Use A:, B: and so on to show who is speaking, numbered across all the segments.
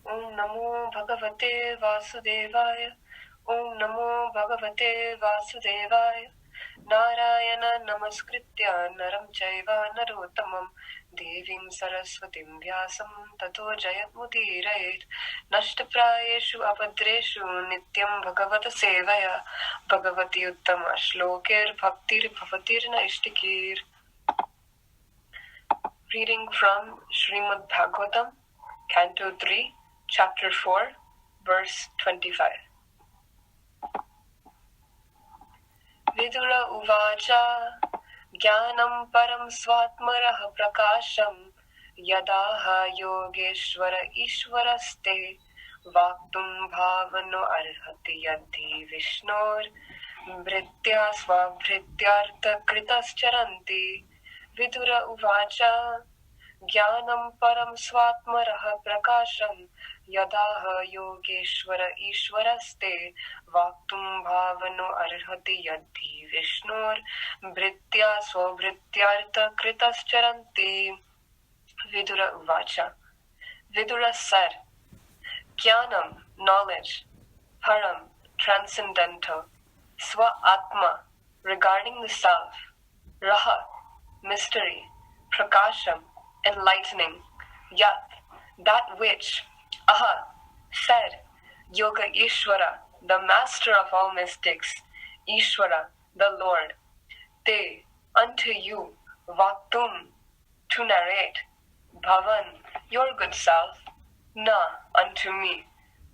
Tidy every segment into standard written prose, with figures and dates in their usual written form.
A: Om Namo Bhagavate Vasudevaya. Om Namo Bhagavate Vasudevaya. Narayana Namaskritya Naram Chaiva Narottamam Devim Saraswatim Vyasam Tato Jayamudiraid Nashtaprayeshu Abhadreshu Nityam Bhagavata Sevaya Bhagavati Uttama Shlokir Bhaktir Bhavatir Naishtikir. Reading from Srimad Bhagavatam, Canto 3, Chapter 4, Verse 25. Vidura uvacha Jnanam param svatmaraha prakasham Yadaha yogeshvara ishvaraste Vaktum bhavano arhati yadhi vishnor Bhritya svabhrityartha kritascharanti. Vidura uvacha Jnanam param svatmaraha prakasham Yadaha yogeshvara ishvaraste Vaktum bhavano arhati yadhi vishnor Bhritya svabhrityartha kritascharanti. Vidura uvacha. Vidura said, Jnanam, knowledge, param, transcendental, swa atma, regarding the self, raha, mystery, prakasham, enlightening, yat, that which, aha, said, yoga ishvara, the master of all mystics, ishvara, the Lord, te, unto you, vaktum, to narrate, bhavan, your good self, na, unto me,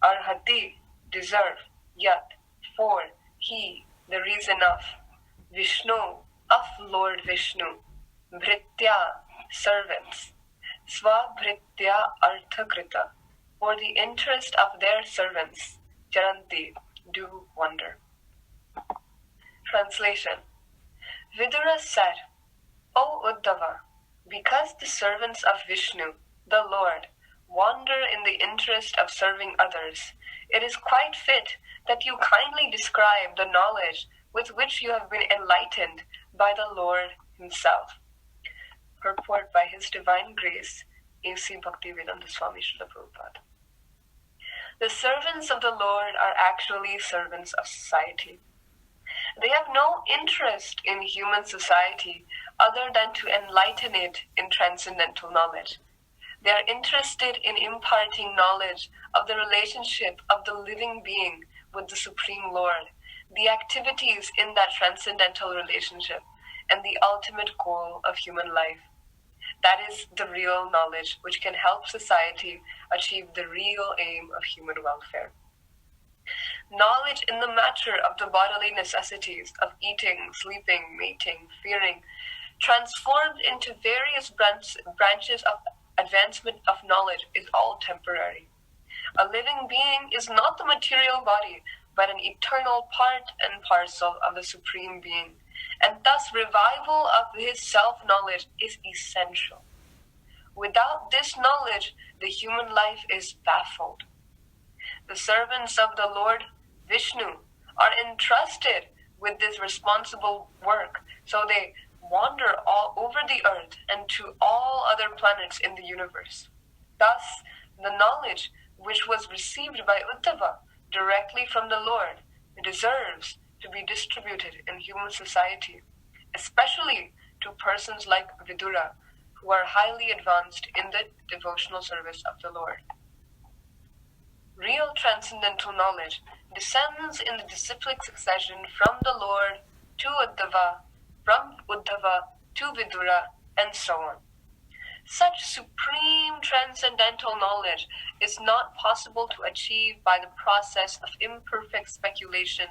A: arhati, deserve, yat, for, he, the reason of, Vishnu, of Lord Vishnu, Bhritya, servants, Svabhritya Arthakrita, for the interest of their servants, Charanti, do wonder. Translation. Vidura said, O Uddhava, because the servants of Vishnu, the Lord, wander in the interest of serving others, it is quite fit that you kindly describe the knowledge with which you have been enlightened by the Lord Himself. Purport by His Divine Grace, A.C. Bhaktivedanta Swami Srila Prabhupada. The servants of the Lord are actually servants of society. They have no interest in human society other than to enlighten it in transcendental knowledge. They are interested in imparting knowledge of the relationship of the living being with the Supreme Lord, the activities in that transcendental relationship, and the ultimate goal of human life. That is the real knowledge which can help society achieve the real aim of human welfare. Knowledge in the matter of the bodily necessities of eating, sleeping, mating, fearing, transformed into various branches of advancement of knowledge, is all temporary. A living being is not the material body, but an eternal part and parcel of the Supreme Being, and thus revival of his self-knowledge is essential. Without this knowledge, the human life is baffled. The servants of the Lord Vishnu are entrusted with this responsible work, so they wander all over the earth and to all other planets in the universe. Thus, the knowledge which was received by Uddhava directly from the Lord deserves to be distributed in human society, especially to persons like Vidura, who are highly advanced in the devotional service of the Lord. Real transcendental knowledge descends in the disciplic succession from the Lord to Uddhava, from Uddhava to Vidura, and so on. Such supreme transcendental knowledge is not possible to achieve by the process of imperfect speculation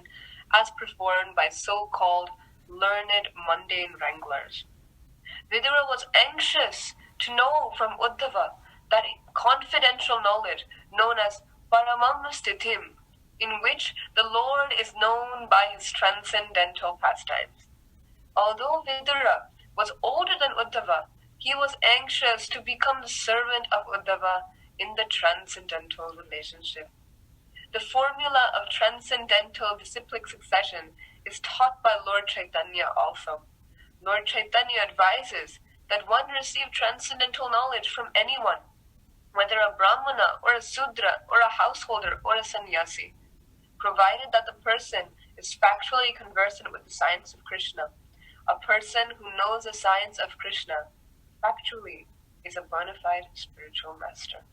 A: as performed by so-called learned mundane wranglers. Vidura was anxious to know from Uddhava that confidential knowledge known as Paramam Sthitim, in which the Lord is known by his transcendental pastimes. Although Vidura was older than Uddhava, he was anxious to become the servant of Uddhava in the transcendental relationship. The formula of transcendental disciplic succession is taught by Lord Chaitanya also. Lord Chaitanya advises that one receive transcendental knowledge from anyone, whether a Brahmana or or a Sudra, or a householder, or a sannyasi, provided that the person is factually conversant with the science of Krishna. A person who knows the science of Krishna factually is a bona fide spiritual master.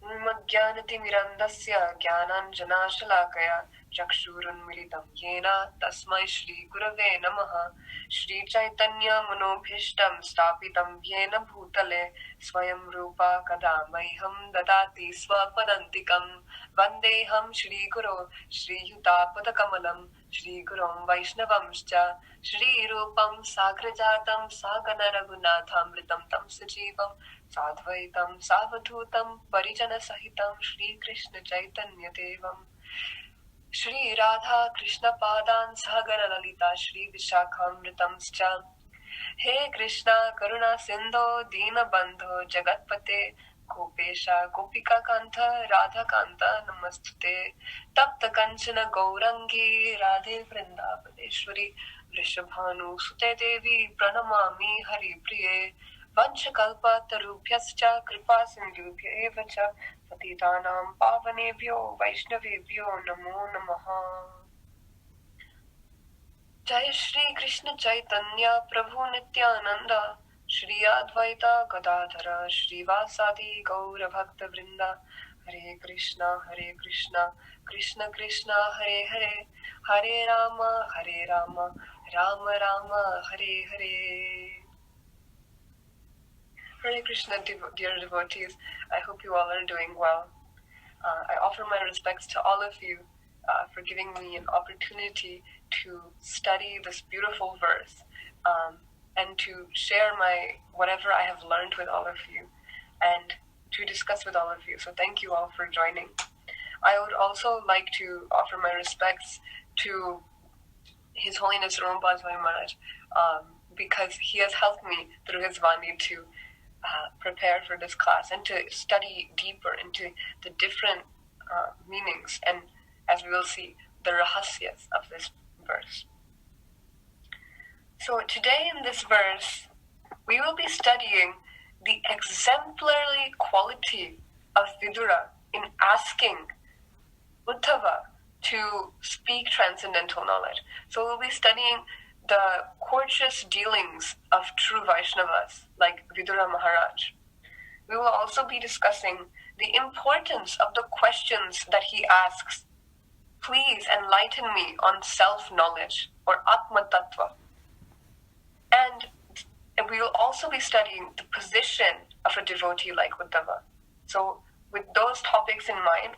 A: Jnanatimirandasya jnananjanashalakaya chakshurunmilitam yena tasmai Shri Gurave Namaha. Shri Chaitanya Manobhishtam Stapitam Yena Bhutale Swayam Rupa Kadamaiham Dadati Swapadantikam Vandeham Shri Guru Shri Yutapodakamalam Shri Gurum Vaishnavamscha Shri Rupam Sagrajatam Sagana Raghunatham Tam Sajivam Sadvaitam Savadhutam Parijana Sahitam Shri Krishna Chaitanya Devam Shri Radha Krishna Padan Sagara Lalita Shri Vishakhamritamscha. He Krishna Karuna Sindho Dina Bandho Jagatpate Gopesha Gopika Kanta Radha Kanta Namastute Tapta Kanchana Gaurangi Radhe Vrindavadeshwari Vrishabhanu Sute Devi Pranamami Hari Priye Vanchakalpa Tarubhyascha Kripa Sindhubhya Evacha Patitanam Pavanebhyo Vaishnavebhyo Namo Namaha. Jai Shri Krishna Chaitanya Prabhu Nityananda Shri Advaita Gadadhara Shri Vasadi Gaura Bhakta Vrinda. Hare Krishna Krishna Krishna Hare Hare Hare Rama Rama Rama Hare Hare. Hare Krishna, dear devotees. I hope you all are doing well. I offer my respects to all of you for giving me an opportunity to study this beautiful verse and to share whatever I have learned with all of you and to discuss with all of you. So thank you all for joining. I would also like to offer my respects to His Holiness Rompa Swami Maharaj because he has helped me through his Vani to prepare for this class and to study deeper into the different meanings and, as we will see, the rahasyas of this verse. So today in this verse, we will be studying the exemplary quality of Vidura in asking Uddhava to speak transcendental knowledge. So we'll be studying the courteous dealings of true Vaishnavas, like Vidura Maharaj. We will also be discussing the importance of the questions that he asks. Please enlighten me on self-knowledge, or Atma Tattva. And we will also be studying the position of a devotee like Uddhava. So with those topics in mind,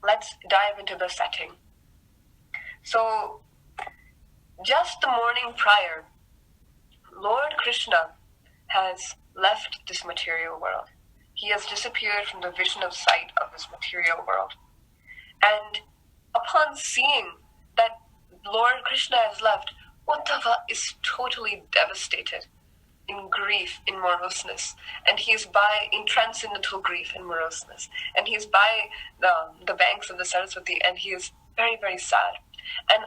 A: let's dive into the setting. So just the morning prior, Lord Krishna has left this material world. He has disappeared from the vision of sight of this material world. And upon seeing that Lord Krishna has left, Uddhava is totally devastated, in grief, in moroseness. And he is in transcendental grief and moroseness. And he is by the banks of the Saraswati, and he is very, very sad. And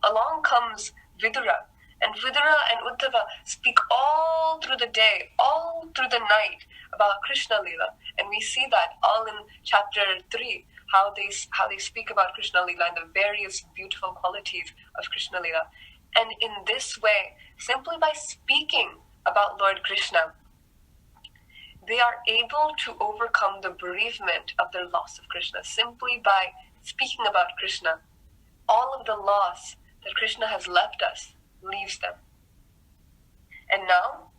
A: along comes Vidura. And Vidura and Uddhava speak all through the day, all through the night about Krishna Lila. And we see that all in chapter 3, how they speak about Krishna Lila and the various beautiful qualities of Krishna Lila. And in this way, simply by speaking about Lord Krishna, they are able to overcome the bereavement of their loss of Krishna. Simply by speaking about Krishna, all of the loss that Krishna has left us leaves them. And now,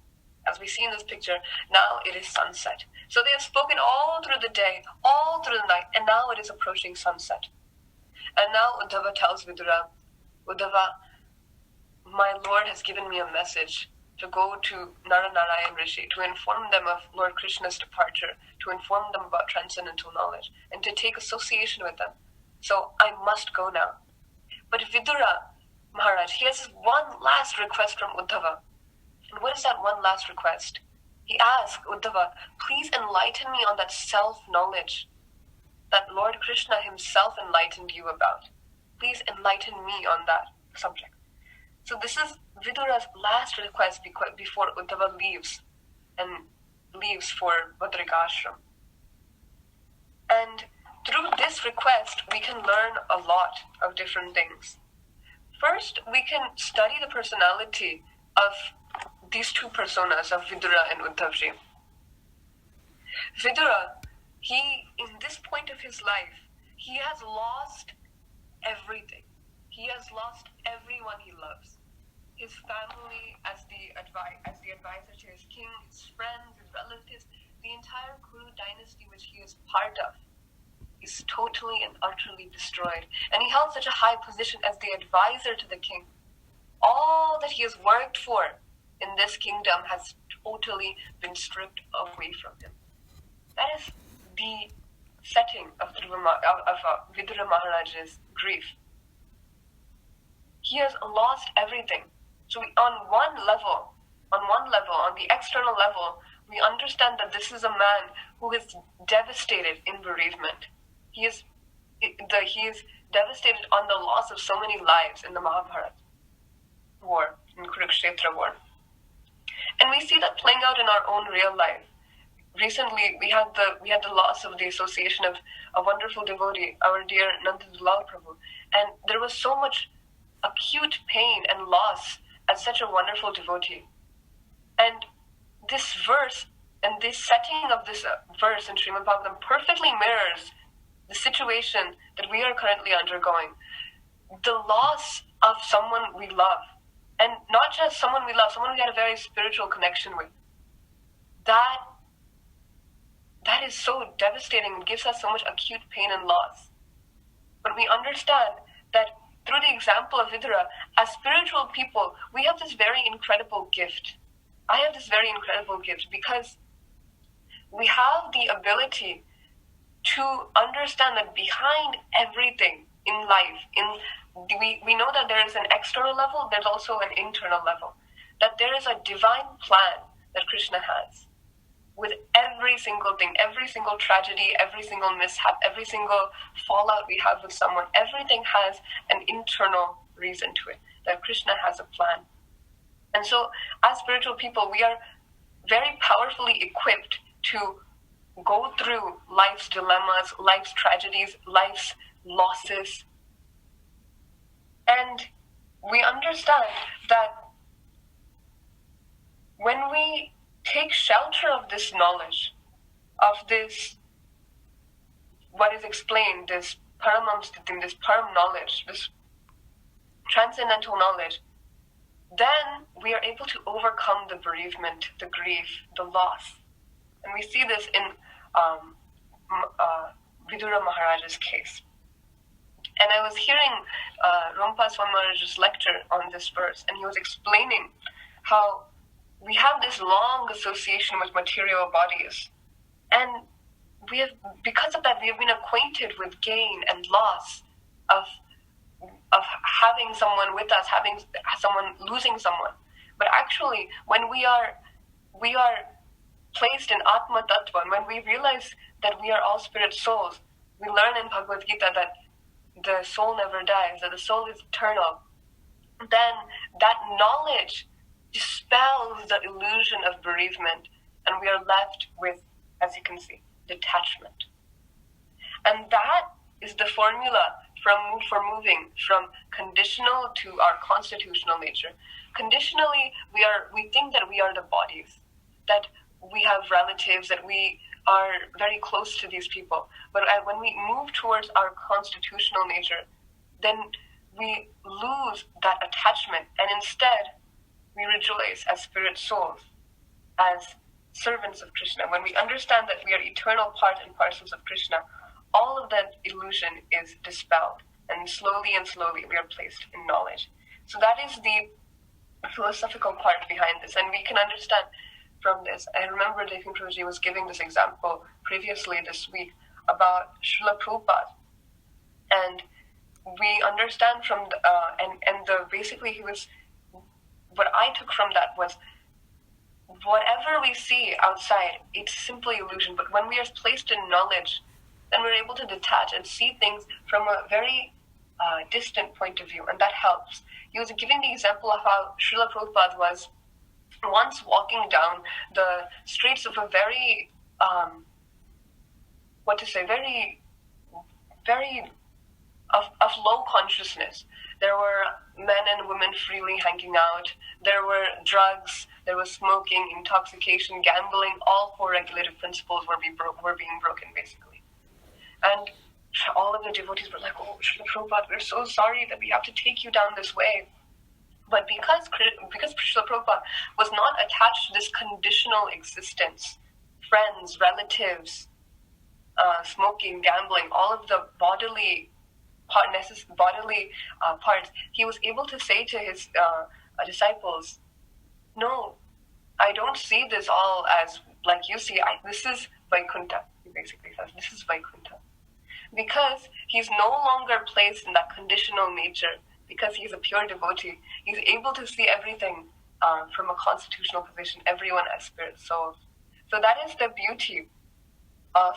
A: as we see in this picture, now it is sunset. So they have spoken all through the day, all through the night, and now it is approaching sunset. And now Uddhava tells Vidura, Uddhava, my Lord has given me a message to go to Naranarayan Rishi, to inform them of Lord Krishna's departure, to inform them about transcendental knowledge, and to take association with them. So I must go now. But Vidura Maharaj, he has one last request from Uddhava. And what is that one last request? He asks Uddhava, please enlighten me on that self-knowledge that Lord Krishna himself enlightened you about. Please enlighten me on that subject. So this is Vidura's last request before Uddhava leaves. And leaves for Badrikashram. And through this request, we can learn a lot of different things. First, we can study the personality of these two personas of Vidura and Uddhavji. Vidura, in this point of his life, he has lost everything. He has lost everyone he loves. His family as the advisor to his king, his friends, his relatives, the entire Kuru dynasty which he is part of is totally and utterly destroyed. And he held such a high position as the advisor to the king. All that he has worked for in this kingdom has totally been stripped away from him. That is the setting of Vidura Maharaj's grief. He has lost everything. So on the external level, we understand that this is a man who is devastated in bereavement. He is devastated on the loss of so many lives in the Mahabharata war, in Kurukshetra war. And we see that playing out in our own real life. Recently, we had the loss of the association of a wonderful devotee, our dear Nandadulal Prabhu, and there was so much acute pain and loss as such a wonderful devotee. And this verse and this setting of this verse in Srimad Bhagavatam perfectly mirrors the situation that we are currently undergoing. The loss of someone we love, and not just someone we love, someone we had a very spiritual connection with. That is so devastating and gives us so much acute pain and loss. But we understand that through the example of Vidura, as spiritual people, we have this very incredible gift. I have this very incredible gift because we have the ability to understand that behind everything in life, we know that there is an external level, there's also an internal level. That there is a divine plan that Krishna has with every single thing, every single tragedy, every single mishap, every single fallout we have with someone. Everything has an internal reason to it, that Krishna has a plan. And so, as spiritual people, we are very powerfully equipped to go through life's dilemmas, life's tragedies, life's losses. And we understand that when we take shelter of this knowledge, of this, what is explained, this paramamstitim, this param knowledge, this transcendental knowledge, then we are able to overcome the bereavement, the grief, the loss. And we see this in Vidura Maharaj's case. And I was hearing Rompa Swami Maharaj's lecture on this verse, and he was explaining how we have this long association with material bodies. And because of that, we have been acquainted with gain and loss of having someone with us, having someone losing someone. But actually, when we are placed in Atma Tattva, and when we realize that we are all spirit souls, we learn in Bhagavad Gita that the soul never dies, that the soul is eternal. Then that knowledge dispels the illusion of bereavement, and we are left with, as you can see, detachment. And that is the formula for moving from conditional to our constitutional nature. Conditionally, we think that we are the bodies, that we have relatives, that we are very close to these people. But when we move towards our constitutional nature, then we lose that attachment, and instead we rejoice as spirit souls, as servants of Krishna. When we understand that we are eternal part and parcels of Krishna, all of that illusion is dispelled, and slowly we are placed in knowledge. So that is the philosophical part behind this, and we can understand from this. I remember Devin Prabhuji was giving this example previously this week about Srila Prabhupada, and we understand from basically he was, what I took from that was, whatever we see outside, it's simply illusion. But when we are placed in knowledge, then we're able to detach and see things from a very distant point of view, and that helps. He was giving the example of how Srila Prabhupada was once walking down the streets of a very, very of low consciousness. There were men and women freely hanging out. There were drugs. There was smoking, intoxication, gambling. All four regulative principles were being broken, basically. And all of the devotees were like, "Oh, Srila Prabhupada, we're so sorry that we have to take you down this way." But because Srila Prabhupada was not attached to this conditional existence, friends, relatives, smoking, gambling, all of the bodily parts, he was able to say to his disciples, "No, I don't see this all as like you see. This is Vaikuntha." He basically says, "This is Vaikuntha." Because he's no longer placed in that conditional nature, because he's a pure devotee, he's able to see everything from a constitutional position, everyone as spirit souls. So that is the beauty of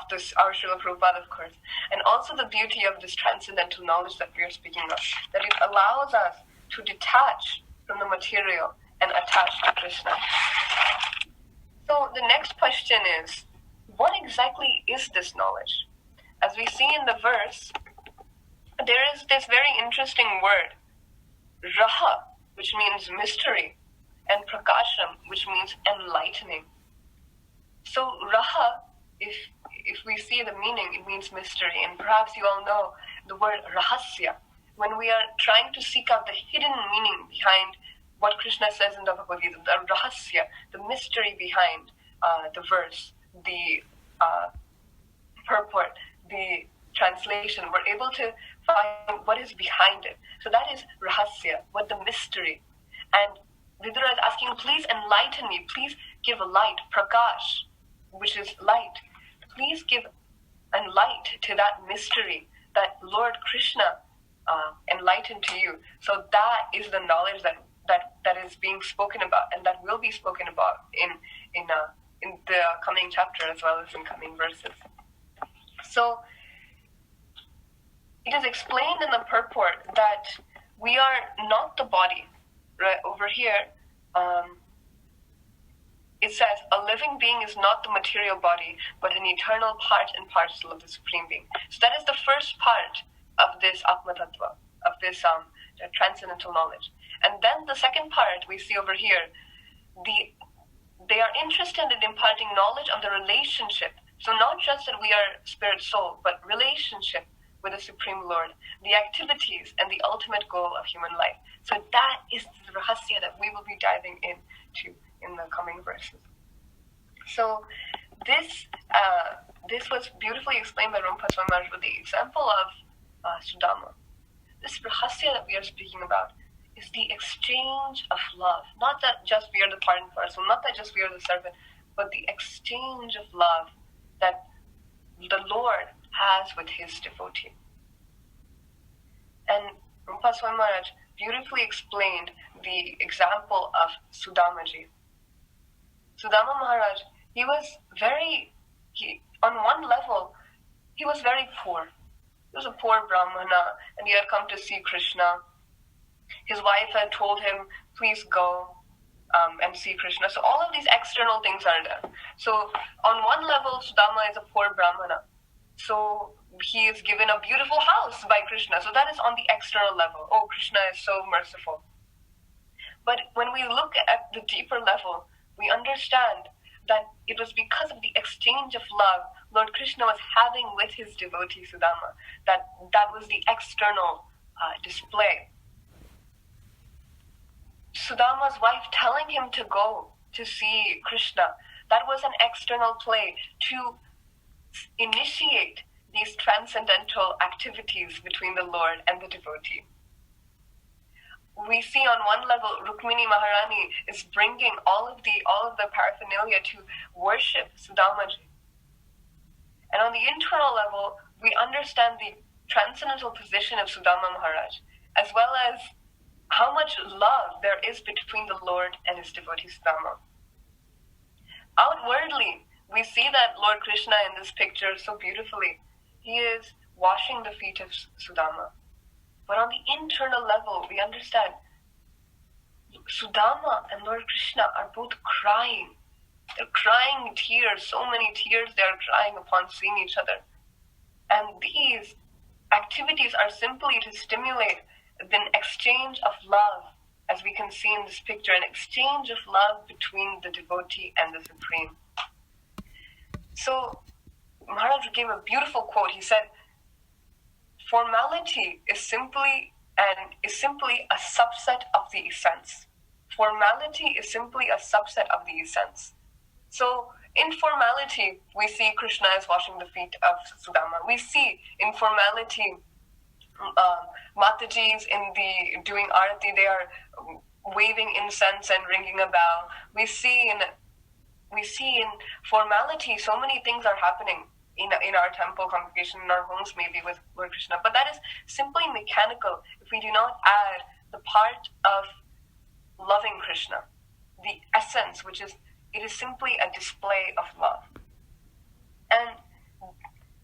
A: this, our Srila Prabhupada, of course, and also the beauty of this transcendental knowledge that we are speaking of, that it allows us to detach from the material and attach to Krishna. So the next question is, what exactly is this knowledge? As we see in the verse, there is this very interesting word, raha, which means mystery, and prakasham, which means enlightening. So raha, if we see the meaning, it means mystery. And perhaps you all know the word rahasya. When we are trying to seek out the hidden meaning behind what Krishna says in the Bhagavad Gita, the rahasya, the mystery behind the verse, the purport, the translation, we're able to find what is behind it. So that is rahasya, what the mystery. And Vidura is asking, please enlighten me, please give a light, prakash, which is light. Please give a light to that mystery that Lord Krishna enlightened to you. So that is the knowledge that is being spoken about, and that will be spoken about in the coming chapter as well as in coming verses. So it is explained in the purport that we are not the body. Right over here, it says, a living being is not the material body, but an eternal part and parcel of the Supreme Being. So that is the first part of this Atma Tattva, of this transcendental knowledge. And then the second part we see over here, they are interested in imparting knowledge of the relationship. So not just that we are spirit soul, but relationship with the Supreme Lord, the activities and the ultimate goal of human life. So that is the rahasya that we will be diving into in the coming verses. So this was beautifully explained by Rumpa Swami Maharaj with the example of Sudama. This rahasya that we are speaking about is the exchange of love. Not that just we are the part and parcel, not that just we are the servant, but the exchange of love that the Lord has with his devotee. And Rumpa Swami Maharaj beautifully explained the example of Sudamaji. Sudama Maharaj, on one level, he was very poor. He was a poor Brahmana, and he had come to see Krishna. His wife had told him, please go and see Krishna. So all of these external things are there. So on one level, Sudama is a poor Brahmana. So he is given a beautiful house by Krishna. So that is on the external level. Oh, Krishna is so merciful. But when we look at the deeper level, we understand that it was because of the exchange of love Lord Krishna was having with his devotee Sudama, that was the external display. Sudama's wife telling him to go to see Krishna, that was an external play to initiate these transcendental activities between the Lord and the devotee. We see on one level, Rukmini Maharani is bringing all of the paraphernalia to worship Sudamaji. And on the internal level, we understand the transcendental position of Sudama Maharaj, as well as how much love there is between the Lord and his devotee Sudama. Outwardly, we see that Lord Krishna in this picture so beautifully. He is washing the feet of Sudama. But on the internal level, we understand Sudama and Lord Krishna are both crying. They're crying tears, so many tears they are crying upon seeing each other. And these activities are simply to stimulate the exchange of love, as we can see in this picture, an exchange of love between the devotee and the Supreme. So Maharaj gave a beautiful quote. He said, formality is simply a subset of the essence. Formality is simply a subset of the essence. So in formality, we see Krishna is washing the feet of Sudama. We see in formality, Matajis doing arati, they are waving incense and ringing a bell. We see in formality, so many things are happening in our temple congregation, in our homes maybe with Lord Krishna. But that is simply mechanical if we do not add the part of loving Krishna, the essence, which is, it is simply a display of love. And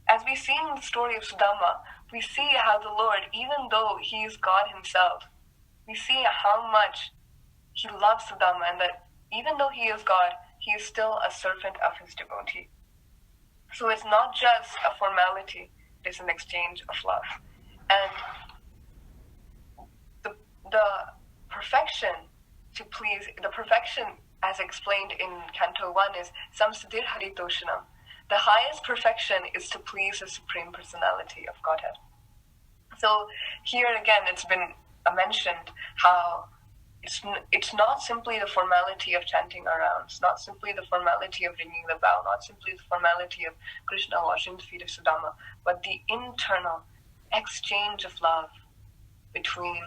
A: as we see in the story of Sudama, we see how the Lord, even though he is God himself, we see how much he loves Sudama, and that even though he is God, he is still a servant of his devotee. So it's not just a formality, it is an exchange of love. And the perfection as explained in Canto 1 is Samsiddhir Haritoshanam. The highest perfection is to please the Supreme Personality of Godhead. So here again, it's been mentioned how it's not simply the formality of chanting our rounds, not simply the formality of ringing the bell, not simply the formality of Krishna washing the feet of Sudama, but the internal exchange of love between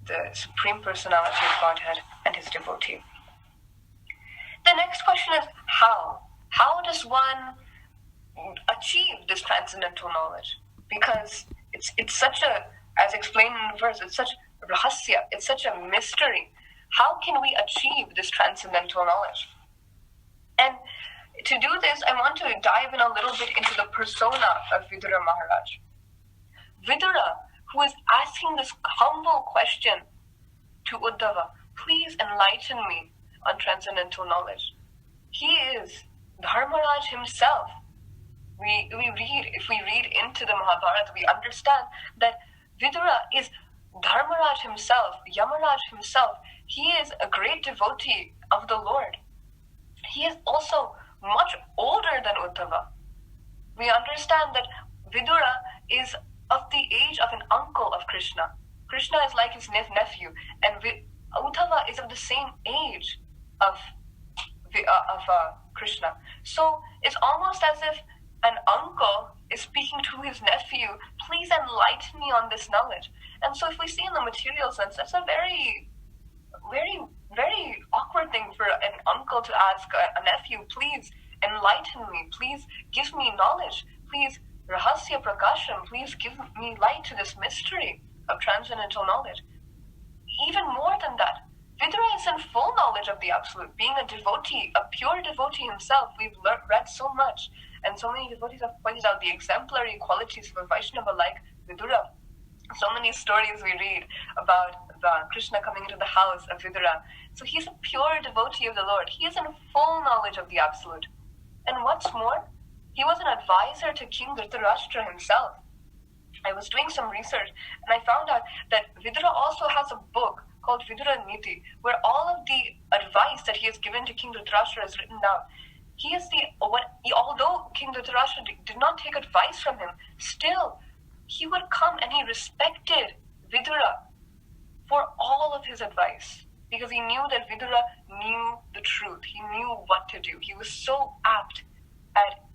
A: the Supreme Personality of Godhead and his devotee. The next question is how? How does one achieve this transcendental knowledge? Because it's such a, as explained in the verse, it's such rahasya, it's such a mystery. How can we achieve this transcendental knowledge? And to do this, I want to dive in a little bit into the persona of Vidura Maharaj. Vidura, who is asking this humble question to Uddhava, please enlighten me on transcendental knowledge. He is Dharmaraj himself. If we read into the Mahabharata, we understand that Vidura is Dharmaraj himself, Yamaraj himself. He is a great devotee of the Lord. He is also much older than Uddhava. We understand that Vidura is of the age of an uncle of Krishna. Krishna is like his nephew, and Uddhava is of the same age of Krishna. So it's almost as if an uncle is speaking to his nephew, please enlighten me on this knowledge. And so if we see in the material sense, that's a very, very, very awkward thing for an uncle to ask a nephew, please enlighten me, please give me knowledge, please rahasya prakasham, please give me light to this mystery of transcendental knowledge. Even more than that, Vidura is in full knowledge of the Absolute, being a devotee, a pure devotee himself. We've read so much, and so many devotees have pointed out the exemplary qualities of a Vaishnava like Vidura. So many stories we read about Krishna coming into the house of Vidura. So he's a pure devotee of the Lord. He is in full knowledge of the Absolute. And what's more, he was an advisor to King Dhritarashtra himself. I was doing some research, and I found out that Vidura also has a book called Vidura Niti, where all of the advice that he has given to King Dhritarashtra is written down. Although King Dhritarashtra did not take advice from him, still he would come and he respected Vidura for all of his advice, because he knew that Vidura knew the truth. He knew what to do. He was so apt at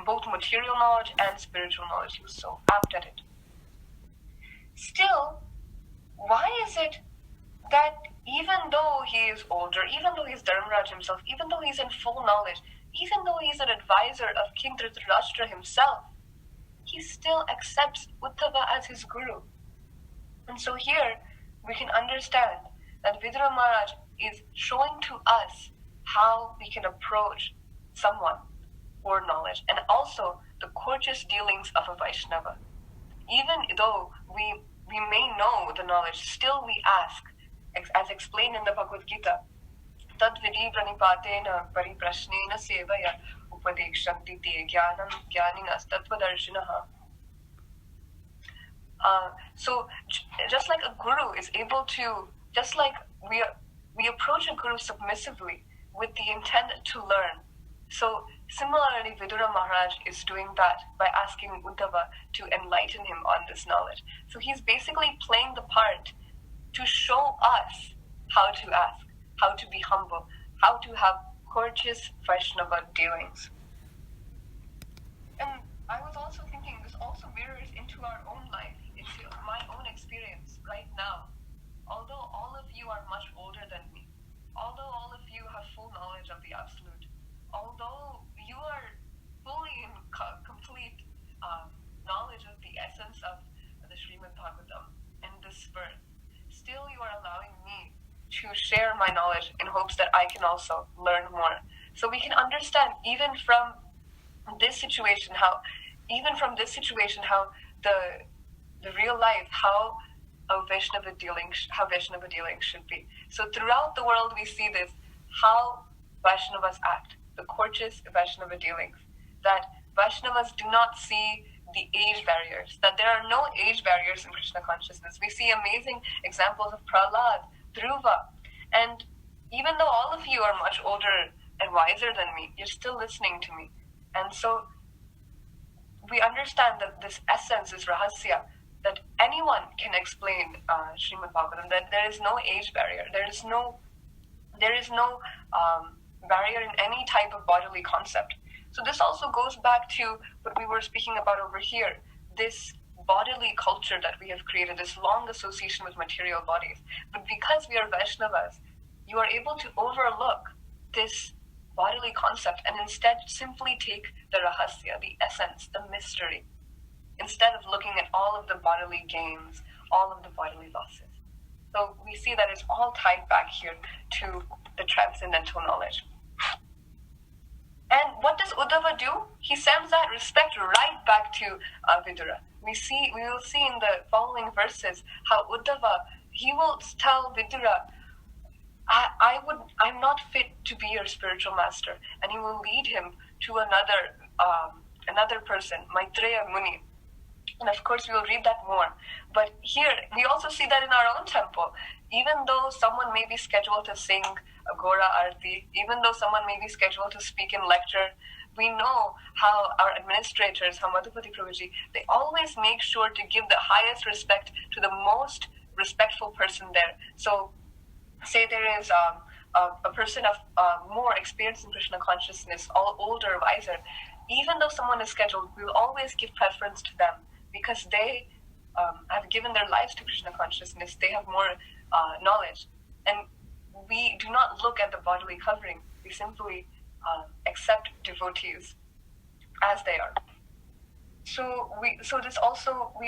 A: both material knowledge and spiritual knowledge. He was so apt at it. Still, why is it that even though he is older, even though he's Dharmaraj himself, even though he's in full knowledge, even though he's an advisor of King Dhritarashtra himself, he still accepts Uddhava as his guru? And so here we can understand that Vidura Maharaj is showing to us how we can approach someone for knowledge, and also the courteous dealings of a Vaishnava. Even though we may know the knowledge, still we ask, as explained in the Bhagavad Gita, tad vidi pranipatena pariprashnena sevaya upadekshanti te jnanam jnaninas tattvadarshinaha. So just like a guru is able to, just like we approach a guru submissively with the intent to learn. So similarly, Vidura Maharaj is doing that by asking Uddhava to enlighten him on this knowledge. So he's basically playing the part to show us how to ask, how to be humble, how to have courteous Vaishnava dealings. And I was also thinking this also mirrors into our own life, into my own experience right now. Although all of you are much older than me, although all of you have full knowledge of the Absolute, although you are fully in complete knowledge of the essence of the Srimad Bhagavatam and this verse, still you are allowing me to share my knowledge in hopes that I can also learn more. So we can understand even from this situation how the real life, how Vaishnava dealing should be. So throughout the world we see this, how Vaishnavas act, the courteous Vaishnava dealings, that Vaishnavas do not see the age barriers, that there are no age barriers in Krishna consciousness. We see amazing examples of Prahlad, Dhruva, and even though all of you are much older and wiser than me, you're still listening to me. And so we understand that this essence is rahasya, that anyone can explain Srimad Bhagavatam, that there is no age barrier, there is no barrier in any type of bodily concept. So this also goes back to what we were speaking about over here, this bodily culture that we have created, this long association with material bodies. But because we are Vaishnavas, you are able to overlook this bodily concept and instead simply take the rahasya, the essence, the mystery, instead of looking at all of the bodily gains, all of the bodily losses. So we see that it's all tied back here to the transcendental knowledge. And what does Uddhava do? He sends that respect right back to Vidura. We will see in the following verses how Uddhava, he will tell Vidura, I'm not fit to be your spiritual master, and he will lead him to another person, Maitreya Muni. And of course, we will read that more. But here, we also see that in our own temple. Even though someone may be scheduled to sing a Gora Arti, even though someone may be scheduled to speak in lecture, we know how our administrators, how Madhupati Prabhuji, they always make sure to give the highest respect to the most respectful person there. So, say there is a person of more experience in Krishna consciousness, all older, wiser. Even though someone is scheduled, we will always give preference to them because they have given their lives to Krishna consciousness. They have more knowledge. And we do not look at the bodily covering. We simply accept devotees as they are. We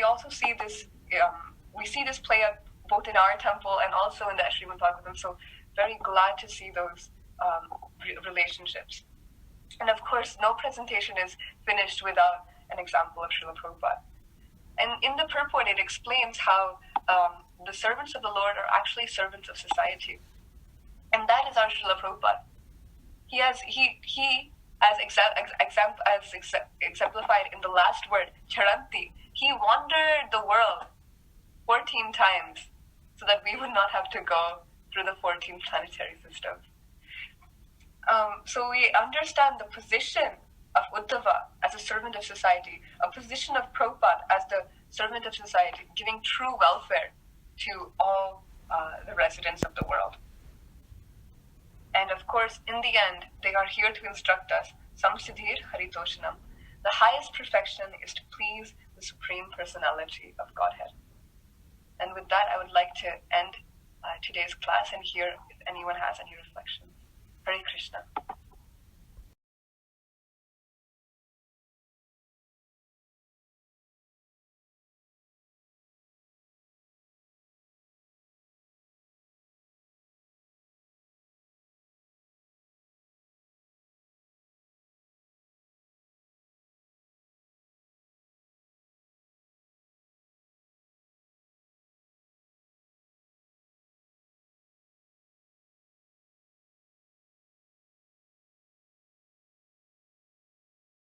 A: also see this. We see this play out both in our temple and also in the Srimad Bhagavatam. So very glad to see those relationships. And of course, no presentation is finished without an example of Srila Prabhupada. And in the purport, it explains how the servants of the Lord are actually servants of society. And that is our Srila Prabhupada. He as exemplified in the last word, Charanti, he wandered the world 14 times so that we would not have to go through the 14 planetary systems. So we understand the position of Uddhava as a servant of society, a position of Prabhupada as the servant of society, giving true welfare to all the residents of the world. And of course, in the end, they are here to instruct us, Samsiddhir Haritoshanam. The highest perfection is to please the Supreme Personality of Godhead. And with that, I would like to end today's class and hear if anyone has any reflections. Hare Krishna.